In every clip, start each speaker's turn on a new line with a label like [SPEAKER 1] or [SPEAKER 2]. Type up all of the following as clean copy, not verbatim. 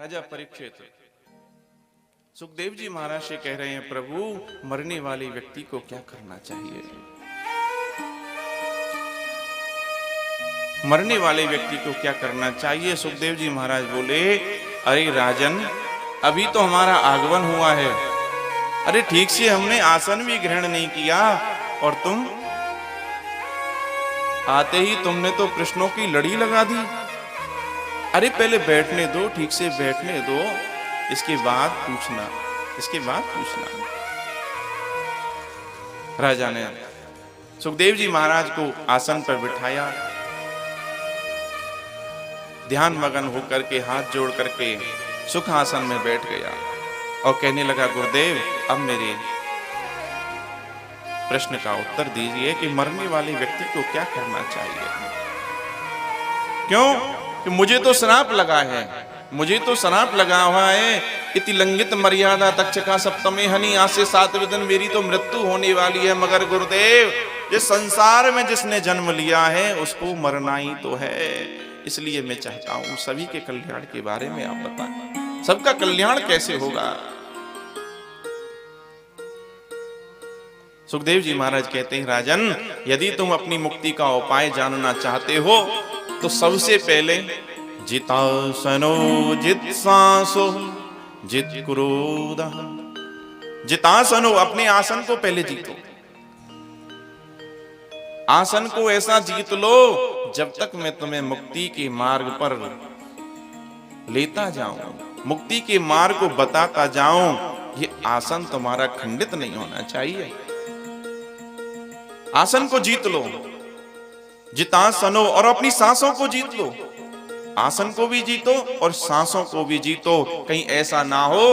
[SPEAKER 1] राजा परीक्षित सुखदेव जी महाराज से कह रहे हैं, प्रभु मरने वाले व्यक्ति को क्या करना चाहिए? मरने वाले व्यक्ति को क्या करना चाहिए? सुखदेव जी महाराज बोले, अरे राजन, अभी तो हमारा आगमन हुआ है, अरे ठीक से हमने आसन भी ग्रहण नहीं किया और तुम आते ही तुमने तो प्रश्नों की लड़ी लगा दी। अरे पहले बैठने दो, ठीक से बैठने दो, इसके बाद पूछना, इसके बाद पूछना। राजा ने सुखदेव जी महाराज को आसन पर बिठाया, ध्यान मगन होकर के हाथ जोड़ करके सुख आसन में बैठ गया और कहने लगा, गुरुदेव अब मेरे प्रश्न का उत्तर दीजिए कि मरने वाले व्यक्ति को क्या करना चाहिए। क्यों कि मुझे तो श्राप लगा है, मुझे तो श्राप लगा हुआ है। इति लंघित मर्यादा तक्षका सप्तमे हनि, आज से 7वें दिन मेरी तो मृत्यु होने वाली है। मगर गुरुदेव, जिस संसार में जिसने जन्म लिया है उसको मरना ही तो है, इसलिए मैं चाहता हूं सभी के कल्याण के बारे में आप बताएं, सबका कल्याण कैसे होगा। सुखदेव जी महाराज कहते हैं, राजन, यदि तुम अपनी मुक्ति का उपाय जानना चाहते हो तो सबसे पहले जितासनो जित्सांसो जित क्रोध। जितासनो, अपने आसन को पहले जीतो। आसन को ऐसा जीत लो जब तक मैं तुम्हें मुक्ति के मार्ग पर लेता जाऊं, मुक्ति के मार्ग को बताता जाऊं, ये आसन तुम्हारा खंडित नहीं होना चाहिए। आसन को जीत लो, जितासनो, और अपनी सांसों को जीत लो। आसन को भी जीतो और सांसों को भी जीतो। कहीं ऐसा ना हो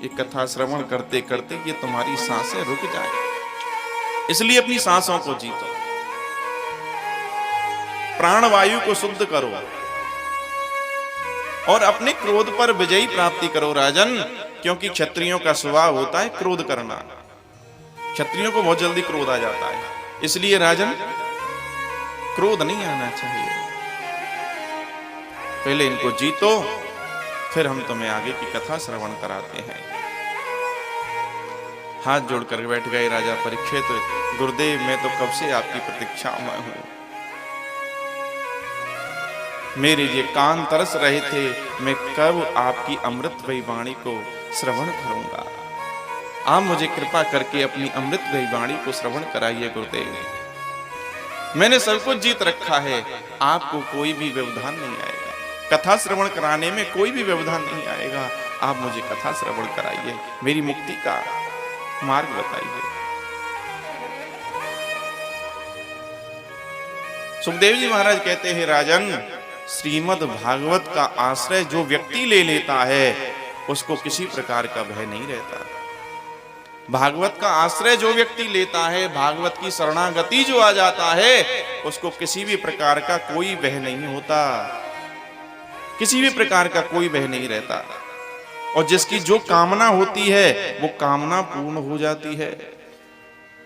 [SPEAKER 1] ये कथा श्रवण करते करते ये तुम्हारी सांसें रुक जाए, इसलिए अपनी सांसों को जीतो। प्राणवायु को शुद्ध करो और अपने क्रोध पर विजयी प्राप्ति करो राजन, क्योंकि क्षत्रियों का स्वभाव होता है क्रोध करना। क्षत्रियों को बहुत जल्दी क्रोध आ जाता है, इसलिए राजन क्रोध नहीं आना चाहिए। पहले इनको जीतो, फिर हम तुम्हें आगे की कथा श्रवण कराते हैं। हाथ जोड़कर बैठ गए राजा परीक्षित, गुरुदेव मैं तो कब से आपकी प्रतीक्षा में हूं, मेरे ये कान तरस रहे थे, मैं कब आपकी अमृतमयी वाणी को श्रवण करूंगा। आप मुझे कृपा करके अपनी अमृतमयी वाणी को श्रवण कराइए गुरुदेव। मैंने सब कुछ जीत रखा है, आपको कोई भी व्यवधान नहीं आएगा, कथा श्रवण कराने में कोई भी व्यवधान नहीं आएगा। आप मुझे कथा श्रवण कराइए, मेरी मुक्ति का मार्ग बताइए। सुखदेव जी महाराज कहते हैं, राजन, श्रीमद् भागवत का आश्रय जो व्यक्ति ले लेता है उसको किसी प्रकार का भय नहीं रहता। भागवत का आश्रय जो व्यक्ति लेता है, भागवत की शरणागति जो आ जाता है, उसको किसी भी प्रकार का कोई भय नहीं होता, किसी भी प्रकार का कोई भय नहीं रहता। और जिसकी जो कामना होती है वो कामना पूर्ण हो जाती है।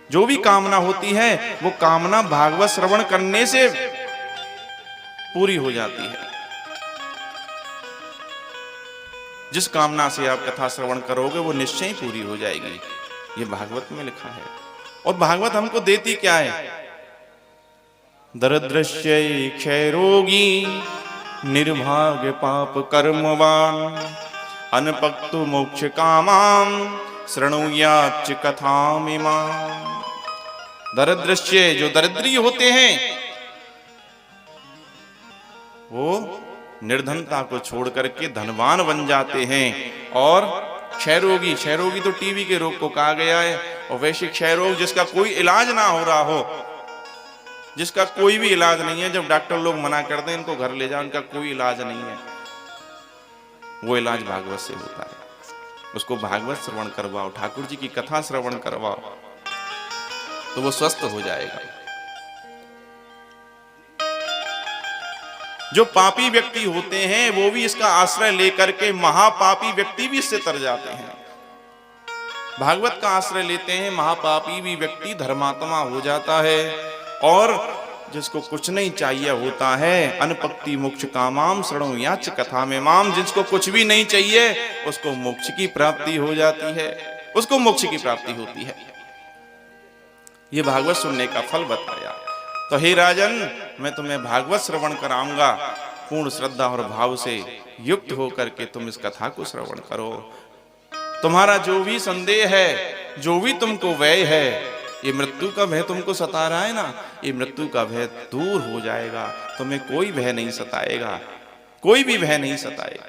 [SPEAKER 1] जो भी कामना होती है वो कामना भागवत श्रवण करने से पूरी हो जाती है। जिस कामना से आप कथा श्रवण करोगे वो निश्चय ही पूरी हो जाएगी, ये भागवत में लिखा है। और भागवत हमको देती क्या है? दरिद्रस्य क्षयरोगी निर्भाग्य पाप कर्मवान अनपक्तु मोक्ष कामाम शृणुयाच कथामिमाम। दरिद्रस्य, जो दरिद्री होते हैं वो निर्धनता को छोड़ करके धनवान बन जाते हैं। और क्षयरोगी, क्षयरोगी तो टीबी के रोग को कहा गया है। और वैसे क्षयरोग जिसका कोई इलाज ना हो रहा हो, जिसका कोई भी इलाज नहीं है, जब डॉक्टर लोग मना कर दें इनको घर ले जाओ, इनका कोई इलाज नहीं है, वो इलाज भागवत से होता है। उसको भागवत श्रवण करवाओ, ठाकुर जी की कथा श्रवण करवाओ, तो वो स्वस्थ हो जाएगा। जो पापी व्यक्ति होते हैं वो भी इसका आश्रय लेकर के, महापापी व्यक्ति भी इससे तर जाते हैं। भागवत का आश्रय लेते हैं महापापी भी व्यक्ति धर्मात्मा हो जाता है। और जिसको कुछ नहीं चाहिए होता है, अनपक्ति मोक्ष कामाम शरणो याच कथा में माम, जिसको कुछ भी नहीं चाहिए उसको मोक्ष की प्राप्ति हो जाती है, उसको मोक्ष की प्राप्ति होती है। ये भागवत सुनने का फल बताया। तो हे राजन, मैं तुम्हें भागवत श्रवण कराऊंगा, पूर्ण श्रद्धा और भाव से युक्त होकर के तुम इस कथा को श्रवण करो। तुम्हारा जो भी संदेह है, जो भी तुमको भय है, ये मृत्यु का भय तुमको सता रहा है ना, ये मृत्यु का भय दूर हो जाएगा, तुम्हें कोई भय नहीं सताएगा, कोई भी भय नहीं सताएगा।